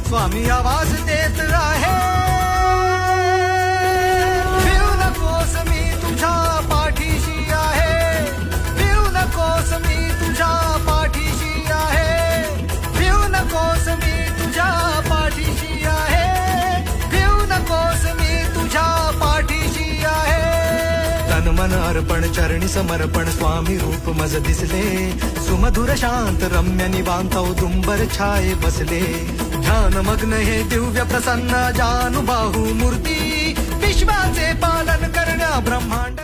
स्वामी आवाज देत आहे, भिवू नकोस मी तुझ्या पाठीशी आहे, भिवू नकोस मी तुझ्या पाठीशी आहे, भिवू नकोस मी तुझ्या पाठीशी आहे, भिवू नकोस मी तुझ्या पाठीशी आहे. तन मन अर्पण चरणी समर्पण स्वामी रूप मज दिसले, सुमधुर शांत रम्य निवांत औदुंबर छाये बसले. ध्यान मग्न हे दिव्य प्रसन्न जानुबाहू मूर्ती, विश्वाचे पालन करण्या ब्रह्मांड